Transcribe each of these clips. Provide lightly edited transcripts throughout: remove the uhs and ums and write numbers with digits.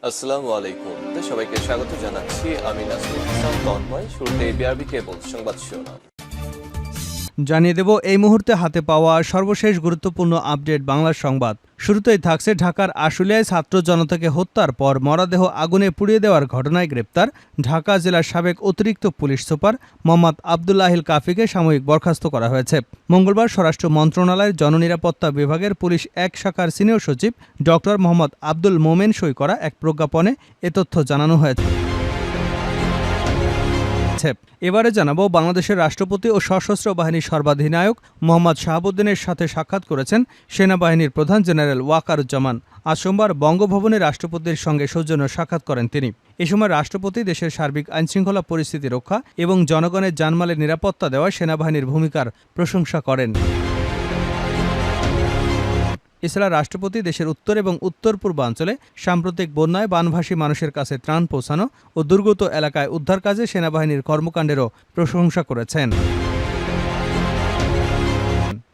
আসসালামু আলাইকুম। সবাইকে স্বাগত জানাচ্ছি। আমি নাসরুল ইসলাম তন্ময়। শুরুতে বিআরবি কেবল সংবাদ শিরোনাম জানিয়ে দেব এই মুহূর্তে হাতে পাওয়া সর্বশেষ গুরুত্বপূর্ণ আপডেট বাংলা সংবাদ। শুরুতেই থাকছে ঢাকার আশুলিয়ায় ছাত্র জনতাকে হত্যার পর মরদেহ আগুনে পুড়িয়ে দেওয়ার ঘটনায় গ্রেপ্তার ঢাকা জেলার সাবেক অতিরিক্ত পুলিশ সুপার মোহাম্মদ আবদুল্লাহিল কাফিকে সাময়িক বরখাস্ত করা হয়েছে। মঙ্গলবার স্বরাষ্ট্র মন্ত্রণালয়ের জননিরাপত্তা বিভাগের পুলিশ এক শাখার সিনিয়র সচিব ডক্টর মোহাম্মদ আব্দুল মোমেন সই করা এক প্রজ্ঞাপনে এ তথ্য জানানো হয়েছে। এবারে জানাবো বাংলাদেশের রাষ্ট্রপতি ও সশস্ত্র বাহিনীর সর্বাধিনায়ক মোহাম্মদ শাহাবুদ্দিনের সাথে সাক্ষাৎ করেছেন সেনাবাহিনীর প্রধান জেনারেল ওয়াকারুজ্জামান। আজ সোমবার বঙ্গভবনে রাষ্ট্রপতির সঙ্গে সৌজন্য সাক্ষাৎ করেন তিনি। এ সময় রাষ্ট্রপতি দেশের সার্বিক আইনশৃঙ্খলা পরিস্থিতি রক্ষা এবং জনগণের জানমালের নিরাপত্তা দেওয়ায় সেনাবাহিনীর ভূমিকার প্রশংসা করেন। এছাড়া রাষ্ট্রপতি দেশের উত্তর এবং উত্তর পূর্বাঞ্চলে সাম্প্রতিক বন্যায় বানভাসী মানুষের কাছে ত্রাণ পৌঁছানো ও দুর্গত এলাকায় উদ্ধার কাজে সেনাবাহিনীর কর্মকাণ্ডেরও প্রশংসা করেছেন।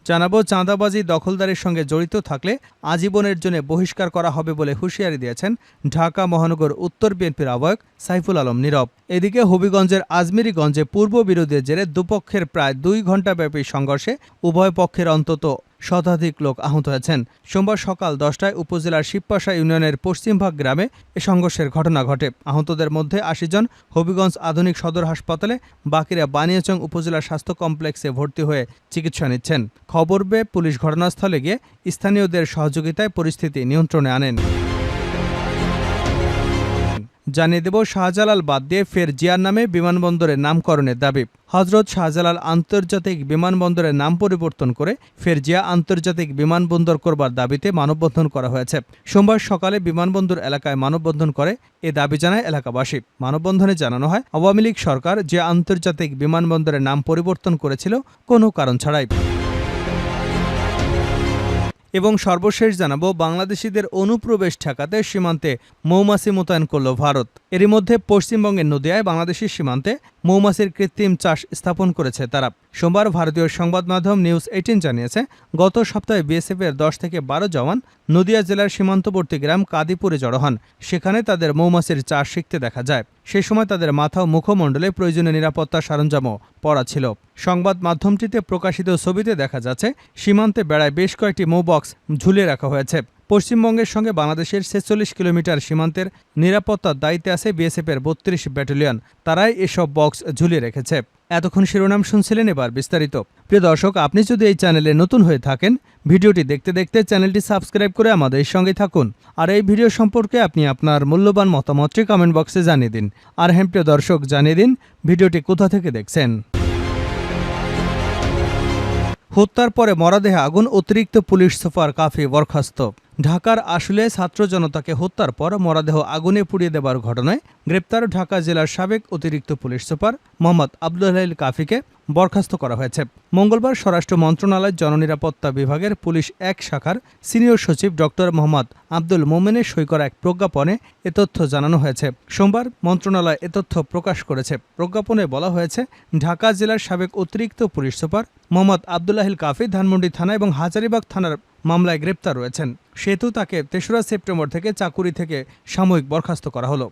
জানাবো চাঁদাবাজি দখলদারির সঙ্গে জড়িত থাকলে আজীবনের জন্য বহিষ্কার করা হবে বলে হুঁশিয়ারি দিয়েছেন ঢাকা মহানগর উত্তর বিএনপির আহ্বায়ক সাইফুল আলম নীরব। এদিকে হবিগঞ্জের আজমিরীগঞ্জে পূর্ব বিরোধের জেরে দুপক্ষের প্রায় 2 ঘণ্টাব্যাপী সংঘর্ষে উভয় পক্ষের অন্তত শতাধিক লোক আহত হয়েছেন। সোমবার সকাল 10টায় উপজেলার শিবপাশা ইউনিয়নের পশ্চিমভাগ গ্রামে এ সংঘর্ষের ঘটনা ঘটে। আহতদের মধ্যে 80 জন হবিগঞ্জ আধুনিক সদর হাসপাতালে, বাকিরা বানিয়াচং উপজেলা স্বাস্থ্য কমপ্লেক্সে ভর্তি হয়ে চিকিৎসা নিচ্ছেন। খবর পেয়ে পুলিশ ঘটনাস্থলে গিয়ে স্থানীয়দের সহযোগিতায় পরিস্থিতি নিয়ন্ত্রণে আনেন। জানিয়ে দেব শাহজালাল বাদ দিয়ে ফের জিয়ার নামে বিমানবন্দরের নামকরণের দাবি। হজরত শাহজালাল আন্তর্জাতিক বিমানবন্দরের নাম পরিবর্তন করে ফের জিয়া আন্তর্জাতিক বিমানবন্দর করবার দাবিতে মানববন্ধন করা হয়েছে। সোমবার সকালে বিমানবন্দর এলাকায় মানববন্ধন করে এ দাবি জানায় এলাকাবাসী। মানববন্ধনে জানানো হয় আওয়ামী লীগ সরকার জিয়া আন্তর্জাতিক বিমানবন্দরের নাম পরিবর্তন করেছিল কোনো কারণ ছাড়াই। এবং সর্বশেষ জানাবো বাংলাদেশিদের অনুপ্রবেশ ঠেকাতে সীমান্তে মৌমাছি মোতায়েন করল ভারত। এরই মধ্যে পশ্চিমবঙ্গের নদিয়ায় বাংলাদেশের সীমান্তে মৌমাছির কৃত্রিম চাষ স্থাপন করেছে তারা। সোমবার ভারতীয় সংবাদ মাধ্যম নিউজ 18 জানিয়েছে, গত সপ্তাহে বিএসএফের 10 থেকে 12 জওয়ান নদিয়া জেলার সীমান্তবর্তী গ্রাম কাদিপুরে জড়ো হন। সেখানে তাদের মৌমাছির চাষ শিখতে দেখা যায়। সেই সময় তাদের মাথা ও মুখমণ্ডলে প্রয়োজনীয় নিরাপত্তা সরঞ্জামও পরা ছিল। সংবাদ মাধ্যমটিতে প্রকাশিত ছবিতে দেখা যাচ্ছে সীমান্তে বেড়ায় বেশ কয়েকটি মৌবক্স ঝুলিয়ে রাখা হয়েছে। পশ্চিমবঙ্গের সঙ্গে বাংলাদেশের 46 কিলোমিটার সীমান্তের নিরাপত্তার দায়িত্বে আছে বিএসএফের 32 ব্যাটালিয়ন। তারাই এসব বক্স ঝুলিয়ে রেখেছে। এতক্ষণ শিরোনাম শুনছিলেন, এবার বিস্তারিত। প্রিয় দর্শক, আপনি যদি এই চ্যানেলে নতুন হয়ে থাকেন, ভিডিওটি দেখতে দেখতে চ্যানেলটি সাবস্ক্রাইব করে আমাদের সঙ্গে থাকুন। আর এই ভিডিও সম্পর্কে আপনি আপনার মূল্যবান মতামতটি কমেন্ট বক্সে জানিয়ে দিন। আর হ্যাঁ প্রিয় দর্শক, জানিয়ে দিন ভিডিওটি কোথা থেকে দেখছেন। হত্যার পরে মরদেহে আগুন, অতিরিক্ত পুলিশ সুপার কাফি বরখাস্ত। ঢাকার আশুলিয়ায় ছাত্র জনতাকে হত্যার পর মরদেহ আগুনে পুড়িয়ে দেবার ঘটনায় গ্রেপ্তার ঢাকা জেলার সাবেক অতিরিক্ত পুলিশ সুপার মোহাম্মদ আবদুল্লাহিল কাফিকে বরখাস্ত করা হয়েছে। মঙ্গলবার স্বরাষ্ট্র মন্ত্রণালয়ের জননিরাপত্তা বিভাগের পুলিশ এক শাখার সিনিয়র সচিব ডক্টর মোহাম্মদ আব্দুল মোমেনের সই করা এক প্রজ্ঞাপনে এ তথ্য জানানো হয়েছে। সোমবার মন্ত্রণালয় এ তথ্য প্রকাশ করেছে। প্রজ্ঞাপনে বলা হয়েছে, ঢাকা জেলার সাবেক অতিরিক্ত পুলিশ সুপার মোহাম্মদ আবদুল্লাহিল কাফি ধানমন্ডি থানা এবং হাজারীবাগ থানার মামলায় গ্রেপ্তার রয়েছেন। সেহেতু তাকে 3রা সেপ্টেম্বর থেকে চাকুরি থেকে সাময়িক বরখাস্ত করা হলো।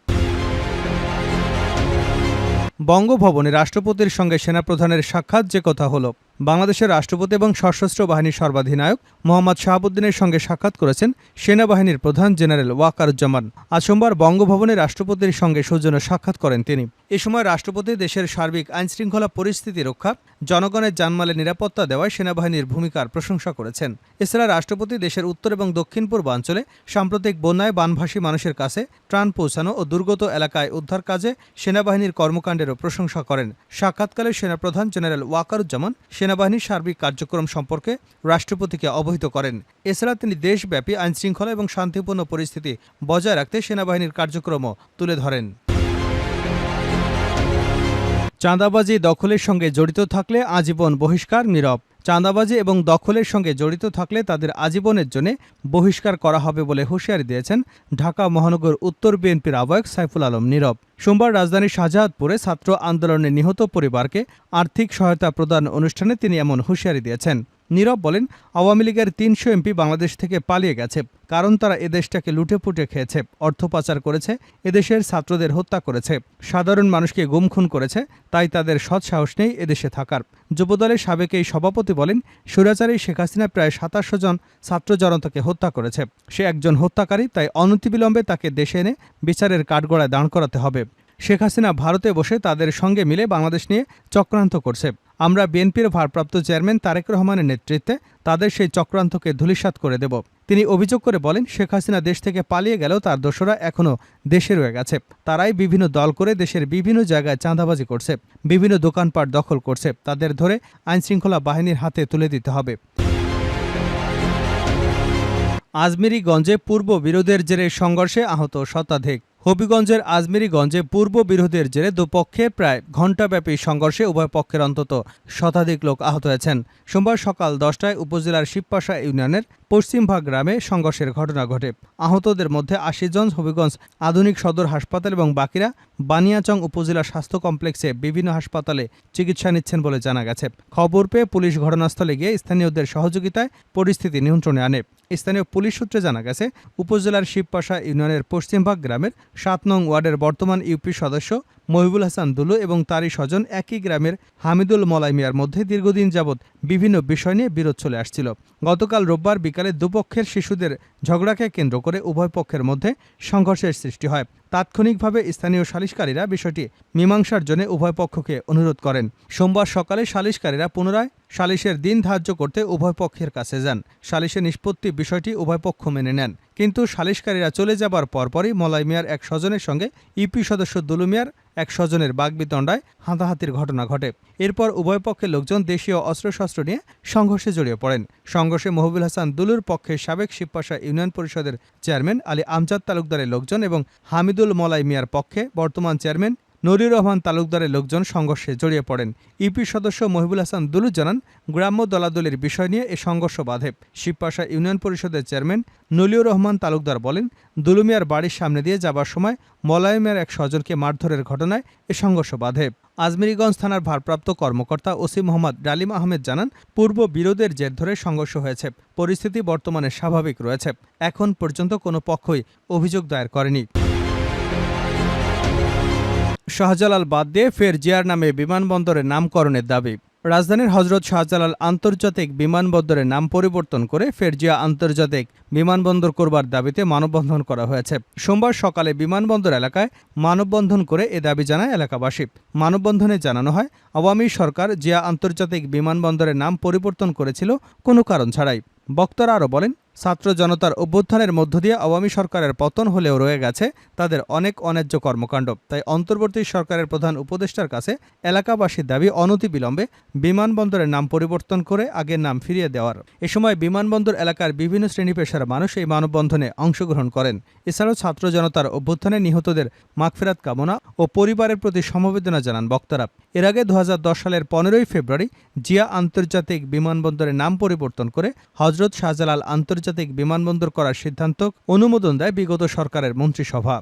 বঙ্গভবনে রাষ্ট্রপতির সঙ্গে সেনাপ্রধানের সাক্ষাৎ যে কথা হলো। বাংলাদেশের রাষ্ট্রপতি এবং সশস্ত্র বাহিনীর সর্বাধিনায়ক মোহাম্মদ শাহাবুদ্দিনের সঙ্গে সাক্ষাৎ করেছেন সেনাবাহিনীর প্রধান জেনারেল ওয়াকারুজ্জামান। আজ সোমবার বঙ্গভবনে রাষ্ট্রপতির সঙ্গে সৌজন্য সাক্ষাৎ করেন তিনি। এ সময় রাষ্ট্রপতি দেশের সার্বিক আইনশৃঙ্খলা পরিস্থিতি রক্ষা, জনগণের জানমালের নিরাপত্তা দেওয়ায় সেনাবাহিনীর ভূমিকার প্রশংসা করেছেন। এছাড়া রাষ্ট্রপতি দেশের উত্তর এবং দক্ষিণ পূর্বাঞ্চলে সাম্প্রতিক বন্যায় বানভাসী মানুষের কাছে ত্রাণ পৌঁছানো ও দুর্গত এলাকায় উদ্ধার কাজে সেনাবাহিনীর কর্মকাণ্ডেরও প্রশংসা করেন। সাক্ষাৎকালে সেনাপ্রধান জেনারেল ওয়াকারুজ্জামান সেনাবাহিনীর সার্বিক কার্যক্রম সম্পর্কে রাষ্ট্রপতিকে অবহিত করেন। এছাড়া তিনি দেশব্যাপী আইনশৃঙ্খলা এবং শান্তিপূর্ণ পরিস্থিতি বজায় রাখতে সেনাবাহিনীর কার্যক্রমও তুলে ধরেন। চাঁদাবাজি দখলের সঙ্গে জড়িত থাকলে আজীবন বহিষ্কার নীরব। চাঁদাবাজি এবং দখলের সঙ্গে জড়িত থাকলে তাদের আজীবনের জন্য বহিষ্কার করা হবে বলে হুঁশিয়ারি দিয়েছেন ঢাকা মহানগর উত্তর বিএনপির আহ্বায়ক সাইফুল আলম নীরব। সোমবার রাজধানীর শাহজাহানপুরে ছাত্র আন্দোলনে নিহত পরিবারকে আর্থিক সহায়তা প্রদান অনুষ্ঠানে তিনি এমন হুঁশিয়ারি দিয়েছেন। নীরব বলেন, আওয়ামী লীগের ৩০০ এমপি বাংলাদেশ থেকে পালিয়ে গেছে, কারণ তারা এদেশটাকে লুটেপুটে খেয়েছে, অর্থ পাচার করেছে, এদেশের ছাত্রদের হত্যা করেছে, সাধারণ মানুষকে গুমখুন করেছে, তাই তাদের সৎসাহস নেই এদেশে থাকার। যুবদলের সাবেক এই সভাপতি বলেন, স্বৈরাচারী শেখ হাসিনা প্রায় ২৭০০ জন ছাত্র জনতাকে হত্যা করেছে। সে একজন হত্যাকারী, তাই অনতিবিলম্বে তাকে দেশে এনে বিচারের কাঠগড়ায় দাঁড় করাতে হবে। শেখ হাসিনা ভারতে বসে তাদের সঙ্গে মিলে বাংলাদেশ নিয়ে চক্রান্ত করছে। আমরা বিএনপির ভারপ্রাপ্ত চেয়ারম্যান তারেক রহমানের নেতৃত্বে তাদের সেই চক্রান্তকে ধূলিসাৎ করে দেব। তিনি অভিযোগ করে বলেন, শেখ হাসিনা দেশ থেকে পালিয়ে গেলেও তার দোসররা এখনও দেশে রয়ে গেছে। তারাই বিভিন্ন দল করে দেশের বিভিন্ন জায়গায় চাঁদাবাজি করছে, বিভিন্ন দোকানপাট দখল করছে। তাদের ধরে আইনশৃঙ্খলা বাহিনীর হাতে তুলে দিতে হবে। আজমেরীগঞ্জে পূর্ব বিরোধের জেরে সংঘর্ষে আহত শতাধিক। হবিগঞ্জের আজমেরীগঞ্জে পূর্ব বিরোধের জেরে দুপক্ষে প্রায় ঘণ্টাব্যাপী সংঘর্ষে উভয় পক্ষের অন্তত শতাধিক লোক আহত হয়েছেন। সোমবার সকাল ১০টায় উপজেলার শিবপাশা ইউনিয়নের পশ্চিমভাগ গ্রামে সংঘর্ষের ঘটনা ঘটে। আহতদের মধ্যে ৮০ জন হবিগঞ্জ আধুনিক সদর হাসপাতাল এবং বাকিরা বানিয়াচং উপজেলা স্বাস্থ্য কমপ্লেক্সে বিভিন্ন হাসপাতালে চিকিৎসা নিচ্ছেন বলে জানা গেছে। খবর পেয়ে পুলিশ ঘটনাস্থলে গিয়ে স্থানীয়দের সহযোগিতায় পরিস্থিতি নিয়ন্ত্রণে আনে। স্থানীয় পুলিশ সূত্রে জানা গেছে, উপজেলার শিবপাশা ইউনিয়নের পশ্চিমভাগ গ্রামের ৭ নং ওয়ার্ডের বর্তমান ইউপি সদস্য মহিবুল হাসান দুলু এবং তারই স্বজন একই গ্রামের হামিদুল মলাই মিয়ার মধ্যে দীর্ঘদিন যাবৎ বিভিন্ন বিষয় নিয়ে বিরোধ চলে আসছিল। গতকাল রোববার বিকালে দুপক্ষের শিশুদের ঝগড়াকে কেন্দ্র করে উভয় পক্ষের মধ্যে সংঘর্ষের সৃষ্টি হয়। তাৎক্ষণিকভাবে স্থানীয় সালিশকারীরা বিষয়টি মীমাংসার জন্য উভয় পক্ষকে অনুরোধ করেন। সোমবার সকালে সালিশকারীরা পুনরায় সালিশের দিন ধার্য করতে উভয় পক্ষের কাছে যান। সালিশে নিষ্পত্তি বিষয়টি উভয় পক্ষ মেনে নেন, কিন্তু সালিশকারীরা চলে যাবার পরপরই মলাই মিয়ার এক স্বজনের সঙ্গে ইউপি সদস্য দুলু মিয়ার এক স্বজনের বাগবিতণ্ডায় হাতাহাতির ঘটনা ঘটে। এরপর উভয় পক্ষের লোকজন দেশীয় অস্ত্রশস্ত্র নিয়ে সংঘর্ষে জড়িয়ে পড়েন। সংঘর্ষে মহিবুল হাসান দুলুর পক্ষে সাবেক শিবপাশা ইউনিয়ন পরিষদের চেয়ারম্যান আলী আমজাদ তালুকদারের লোকজন এবং হামিদুল মলাই মিয়ার পক্ষে বর্তমান চেয়ারম্যান নূরুর রহমান তালুকদারের লোকজন সংঘর্ষে জড়িয়ে পড়েন। ইউপি সদস্য মহিবুল হাসান দুলু জানান, গ্রাম্য দলাদলির বিষয় নিয়ে এ সংঘর্ষ বাধে। শিবপাশা ইউনিয়ন পরিষদের চেয়ারম্যান নূরুর রহমান তালুকদার বলেন, দুলু মিয়ার বাড়ির সামনে দিয়ে যাবার সময় মলাই মিয়ার এক স্বজনকে মারধরের ঘটনায় এ সংঘর্ষ বাধে। আজমেরীগঞ্জ থানার ভারপ্রাপ্ত কর্মকর্তা ওসি মোহাম্মদ ডালিম আহমেদ জানান, পূর্ব বিরোধের জের ধরে সংঘর্ষ হয়েছে। পরিস্থিতি বর্তমানে স্বাভাবিক রয়েছে। এখন পর্যন্ত কোনো পক্ষই অভিযোগ দায়ের করেনি। শাহজালাল বাদ দিয়ে ফের জিয়ার নামে বিমানবন্দরের নামকরণের দাবি। রাজধানীর হজরত শাহজালাল আন্তর্জাতিক বিমানবন্দরের নাম পরিবর্তন করে ফের জিয়া আন্তর্জাতিক বিমানবন্দর করবার দাবিতে মানববন্ধন করা হয়েছে। সোমবার সকালে বিমানবন্দর এলাকায় মানববন্ধন করে এ দাবি জানায় এলাকাবাসী। মানববন্ধনে জানানো হয়, আওয়ামী সরকার জিয়া আন্তর্জাতিক বিমানবন্দরের নাম পরিবর্তন করেছিল কোনো কারণ ছাড়াই। বক্তারা আরও বলেন, ছাত্র জনতার অভ্যুত্থানের মধ্য দিয়ে আওয়ামী সরকারের পতন হলেও রয়ে গেছে তাদের অনেক অন্যায্য কর্মকাণ্ড। তাই অন্তর্বর্তী সরকারের প্রধান উপদেষ্টার কাছে এলাকাবাসীর দাবি, অনতিবিলম্বে বিমানবন্দরের নাম পরিবর্তন করে আগের নাম ফিরিয়ে দেওয়ার। এ সময় বিমানবন্দর এলাকার বিভিন্ন শ্রেণী পেশার মানুষ এই মানববন্ধনে অংশগ্রহণ করেন। এছাড়াও ছাত্র জনতার অভ্যুত্থানে নিহতদের মাগফিরাত কামনা ও পরিবারের প্রতি সমবেদনা জানান বক্তারা। এর আগে ২০১০ সালের ১৫ই ফেব্রুয়ারি জিয়া আন্তর্জাতিক বিমানবন্দরের নাম পরিবর্তন করে হজরত শাহজালাল আন্তর্জাতিক বিমানবন্দর করার সিদ্ধান্ত অনুমোদন দেয় বিগত সরকারের মন্ত্রিসভা।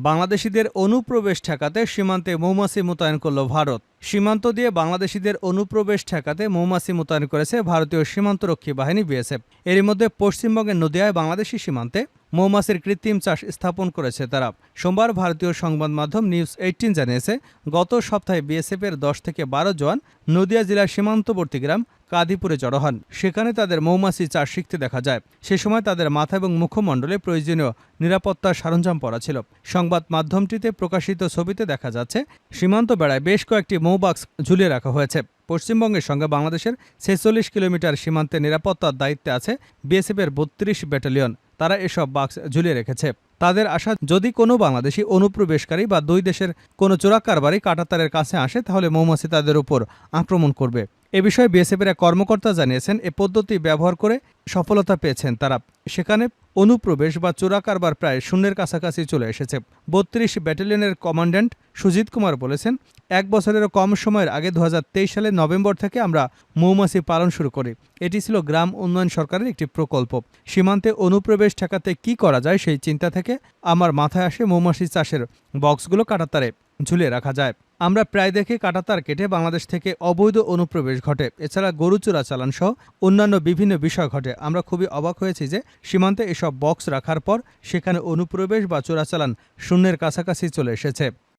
বাংলাদেশিদের অনুপ্রবেশ ঠেকাতে সীমান্তে মৌমাছি মোতায়েন করল ভারত। সীমান্ত দিয়ে বাংলাদেশিদের অনুপ্রবেশ ঠেকাতে মৌমাছি মোতায়েন করেছে ভারতীয় সীমান্তরক্ষী বাহিনী বিএসএফ। এরই মধ্যে পশ্চিমবঙ্গের নদিয়ায় বাংলাদেশি সীমান্তে মৌমাছির কৃত্রিম চাষ স্থাপন করেছে তারা। সোমবার ভারতীয় সংবাদ মাধ্যম নিউজ 18 জানিয়েছে, গত সপ্তাহে বিএসএফের 10 থেকে 12 জওয়ান নদিয়া জেলার সীমান্তবর্তী গ্রাম কাদিপুরে জড়ো হন। সেখানে তাদের মৌমাছি চাষ শিখতে দেখা যায়। সে সময় তাদের মাথা এবং মুখমণ্ডলে প্রয়োজনীয় নিরাপত্তার সরঞ্জাম পরা ছিল। সংবাদ মাধ্যমটিতে প্রকাশিত ছবিতে দেখা যাচ্ছে, সীমান্ত বেড়ায় বেশ কয়েকটি মৌবাক্স ঝুলিয়ে রাখা হয়েছে। পশ্চিমবঙ্গের সঙ্গে বাংলাদেশের 46 কিলোমিটার সীমান্তে নিরাপত্তার দায়িত্বে আছে বিএসএফের 32 ব্যাটালিয়ন। তারা এসব বাক্স ঝুলিয়ে রেখেছে। তাদের আশা, যদি কোনো বাংলাদেশি অনুপ্রবেশকারী বা দুই দেশের কোনো চোরাকারবারি কাঁটাতারের কাছে আসে তাহলে মৌমাছি তাদের উপর আক্রমণ করবে। এ বিষয়ে বিএসএফের এক কর্মকর্তা জানিয়েছেন, এ পদ্ধতি ব্যবহার করে সফলতা পেয়েছেন তারা। সেখানে অনুপ্রবেশ বা চোরাকারবার প্রায় শূন্যের কাছাকাছি চলে এসেছে। 32 ব্যাটালিয়নের কমান্ড্যান্ট সুজিত কুমার বলেছেন, 1 বছরেরও কম সময়ের আগে 2023 সালের নভেম্বর থেকে আমরা মৌমাছি পালন শুরু করি। এটি ছিল গ্রাম উন্নয়ন সরকারের একটি প্রকল্প। সীমান্তে অনুপ্রবেশ ঠেকাতে কি করা যায় সেই চিন্তা থেকে আমার মাথায় আসে মৌমাছি চাষের বক্সগুলো কাঁটাতারে ঝুলিয়ে রাখা যায়। আমরা প্রায় দেখি কাঁটাতার কেটে বাংলাদেশ থেকে অবৈধ অনুপ্রবেশ ঘটে। এছাড়া গরু চোরাচালান সহ অন্যান্য বিভিন্ন বিষয় ঘটে। আমরা খুবই অবাক হয়েছি যে সীমান্তে এসব বক্স রাখার পর সেখানে অনুপ্রবেশ বা চোরাচালান শূন্যের কাছাকাছি চলে এসেছে।